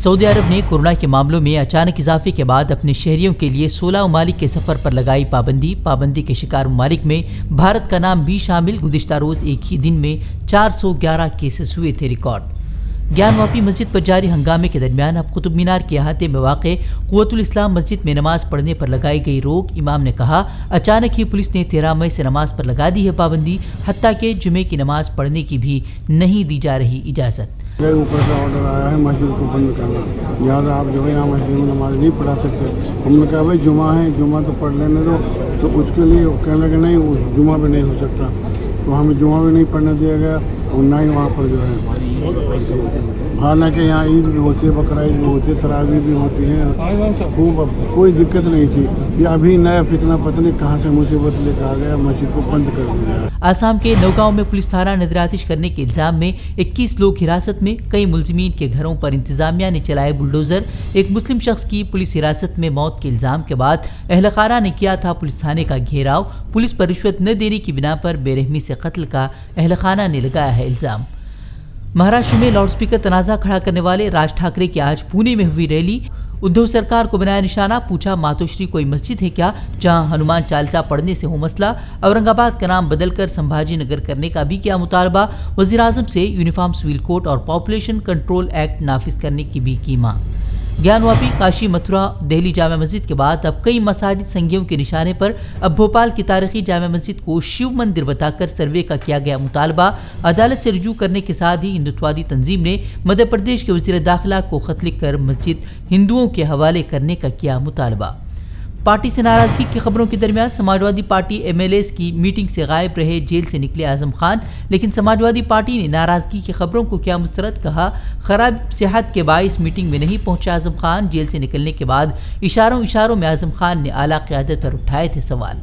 سعودی عرب نے کورونا کے معاملوں میں اچانک اضافے کے بعد اپنے شہریوں کے لیے 16 ممالک کے سفر پر لگائی پابندی کے شکار ممالک میں بھارت کا نام بھی شامل۔ گزشتہ روز ایک ہی دن میں 411 کیسز ہوئے تھے ریکارڈ۔ گیان واپی مسجد پر جاری ہنگامے کے درمیان اب قطب مینار کے احاطے میں واقع قوت الاسلام مسجد میں نماز پڑھنے پر لگائی گئی روک۔ امام نے کہا اچانک ہی پولیس نے 13 مئی سے نماز پر لگا دی ہے پابندی، حتیٰ کہ جمعے کی نماز پڑھنے کی بھی نہیں دی جا رہی اجازت۔ اوپر سے آرڈر آیا ہے مسجد کو بند کرنا، لہٰذا آپ جو ہے یہاں مسجد میں نماز نہیں پڑھا سکتے۔ ہم نے کہا بھائی جمعہ ہے، جمعہ تو پڑھ لینے دو، تو اس کے لیے کہنے کہ نہیں جمعہ بھی نہیں ہو سکتا، تو ہمیں جمعہ بھی نہیں پڑھنے دیا گیا اور نہ ہی وہاں پر جو ہے، حالانکہ یہاں عید بھی ہوتی ہے، بقرعید بھی ہوتی ہے، تراویح بھی ہوتی ہے، کوئی دقت نہیں تھی۔ یہ ابھی نیا فتنہ پتہ نہیں کہاں سے مصیبت لے کے آ گیا، مسجد کو بند کر دیا۔ آسام کے نوگاؤں میں پولیس تھانہ نظر آتش کرنے کے الزام میں 21 لوگ حراست میں، کئی ملزمین کے گھروں پر انتظامیہ نے چلائے بلڈوزر۔ ایک مسلم شخص کی پولیس حراست میں موت کے الزام کے بعد اہل خانہ نے کیا تھا پولیس تھانے کا گھیراؤ۔ پولیس پر رشوت نہ دینے کی بنا پر بے رحمی سے قتل کا اہل خانہ نے لگایا ہے الزام۔ مہاراشٹر میں لاؤڈ سپیکر تنازع کھڑا کرنے والے راج ٹھاکرے کی آج پونے میں ہوئی ریلی۔ ادھو سرکار کو بنایا نشانہ، پوچھا ماتوشری کوئی مسجد ہے کیا جہاں ہنومان چالیسا پڑھنے سے ہو مسئلہ۔ اورنگ آباد کا نام بدل کر سمبھاجی نگر کرنے کا بھی کیا مطالبہ۔ وزیر اعظم سے یونیفارم سول کوڈ اور پاپولیشن کنٹرول ایکٹ نافذ کرنے کی بھی کی مانگ۔ گیان واپی، کاشی، متھرا، دہلی جامع مسجد کے بعد اب کئی مساجد سنگیوں کے نشانے پر۔ اب بھوپال کی تاریخی جامع مسجد کو شیو مندر بتا کر سروے کا کیا گیا مطالبہ۔ عدالت سے رجوع کرنے کے ساتھ ہی ہندوتوادی تنظیم نے مدھیہ پردیش کے وزیر داخلہ کو خط لکھ کر مسجد ہندوؤں کے حوالے کرنے کا کیا مطالبہ۔ پارٹی سے ناراضگی کی خبروں کے درمیان Samajwadi Party M L As کی میٹنگ سے غائب رہے، جیل سے نکلے اعظم خان، لیکن سماجوادی پارٹی نے ناراضگی کی خبروں کو کیا مسترد، کہا خراب صحت کے باعث میٹنگ میں نہیں پہنچا اعظم خان۔ جیل سے نکلنے کے بعد اشاروں میں اعظم خان نے اعلیٰ قیادت پر اٹھائے تھے سوال۔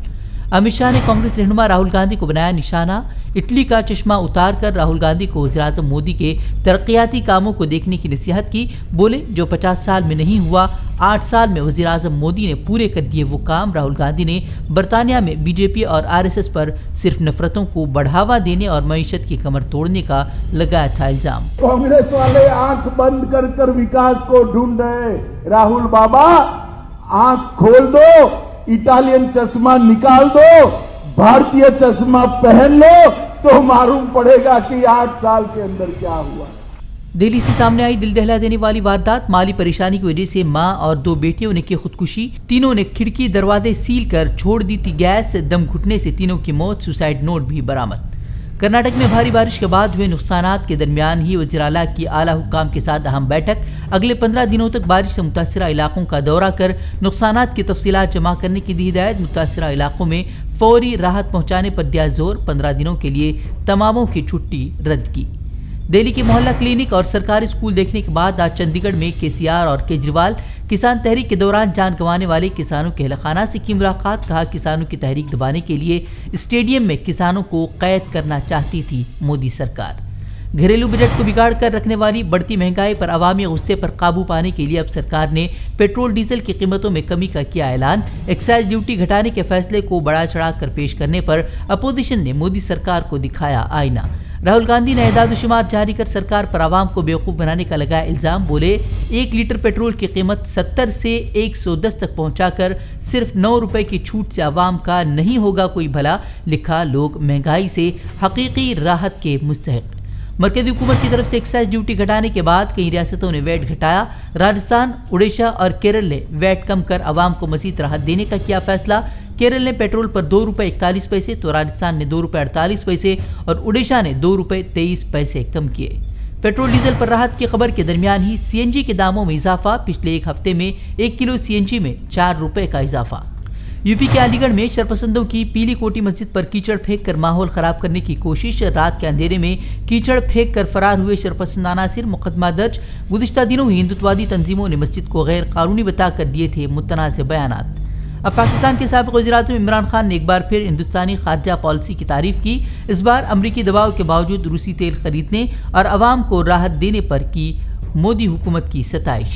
امت شاہ نے کانگریس رہنما راہل گاندھی کو بنایا نشانہ، اٹلی کا چشمہ اتار کر راہل گاندھی کو وزیر اعظم مودی کے ترقیاتی کاموں کو دیکھنے کی نصیحت کی۔ بولے جو 50 سال میں نہیں ہوا 8 سال میں وزیر اعظم مودی نے پورے کر دیے وہ کام۔ راہل گاندھی نے برطانیہ میں بی جے پی اور RSS پر صرف نفرتوں کو بڑھاوا دینے اور معیشت کی کمر توڑنے کا لگایا تھا الزام۔ کانگریس والے آنکھ بند کر کر وکاس کو ڈھونڈ رہے، راہل بابا آنکھ کھول دو، اٹالین چشمہ نکال دو، بھارتیہ چشمہ پہن لو تو معلوم پڑے گا کہ 8 سال کے اندر کیا ہوا۔ دہلی سے سامنے آئی دل دہلا دینے والی واردات، مالی پریشانی کی وجہ سے ماں اور 2 بیٹیوں نے کی خودکشی، تینوں نے کھڑکی دروازے سیل کر چھوڑ دی تھی گیس، دم گھٹنے سے تینوں کی موت، سوسائڈ نوٹ بھی برآمد۔ کرناٹک میں بھاری بارش کے بعد ہوئے نقصانات کے درمیان ہی وزیر اعلیٰ کی اعلیٰ حکام کے ساتھ اہم بیٹھک، اگلے 15 دنوں تک بارش سے متاثرہ علاقوں کا دورہ کر نقصانات کی تفصیلات جمع کرنے کی دی ہدایت، متاثرہ علاقوں میں فوری راحت پہنچانے پر دیا زور، 15 دنوں کے لیے تماموں کی چھٹی رد کی۔ دہلی کے محلہ کلینک اور سرکاری اسکول دیکھنے کے بعد آج چندی گڑھ میں KCR اور کیجریوال کسان تحریک کے دوران جان گنوانے والے کسانوں کے اہل خانہ سے کی ملاقات، کہا کسانوں کی تحریک دبانے کے لیے اسٹیڈیم میں کسانوں کو قید کرنا چاہتی تھی مودی سرکار۔ گھریلو بجٹ کو بگاڑ کر رکھنے والی بڑھتی مہنگائی پر عوامی غصے پر قابو پانے کے لیے اب سرکار نے پیٹرول ڈیزل کی قیمتوں میں کمی کا کیا اعلان۔ ایکسائز ڈیوٹی گھٹانے کے فیصلے کو بڑا چڑھا کر پیش کرنے پر اپوزیشن نے مودی سرکار کو دکھایا آئینہ۔ راہل گاندھی نے اعداد و شمار جاری کر سرکار پر عوام کو بیوقوف بنانے کا لگایا الزام، بولے 1 لیٹر پیٹرول کی قیمت 70 سے 110 تک پہنچا کر صرف 9 روپے کی چھوٹ سے عوام کا نہیں ہوگا کوئی بھلا، لکھا لوگ مہنگائی سے حقیقی راحت کے مستحق۔ مرکزی حکومت کی طرف سے ایکسائز ڈیوٹی گھٹانے کے بعد کئی ریاستوں نے ویٹ گھٹایا، راجستھان، اڑیسہ اور کیرل نے ویٹ کم کر عوام کو مزید راحت دینے کا کیا فیصلہ۔ کیرل نے پیٹرول پر 2 روپے 41 پیسے تو راجستھان نے 2 روپے 48 پیسے اور اڑیسہ نے 2 روپے 23 پیسے کم کیے۔ پیٹرول ڈیزل پر راحت کی خبر کے درمیان ہی CNG کے داموں میں اضافہ، پچھلے ایک ہفتے میں 1 کلو CNG میں 4 روپے کا اضافہ۔ UP کے علی گڑھ میں شرپسندوں کی پیلی کوٹی مسجد پر کیچڑ پھینک کر ماحول خراب کرنے کی کوشش، رات کے اندھیرے میں کیچڑ پھینک کر فرار ہوئے شرپسند عناصر، مقدمہ درج۔ گزشتہ دنوں ہی ہندوتوادی تنظیموں نے مسجد کو غیر قانونی بتا کر دیے تھے متنازع بیانات۔ اب پاکستان کے سابق وزیر اعظم عمران خان نے ایک بار پھر ہندوستانی خارجہ پالیسی کی تعریف کی، اس بار امریکی دباؤ کے باوجود روسی تیل خریدنے اور عوام کو راحت دینے پر کی مودی حکومت کی ستائش۔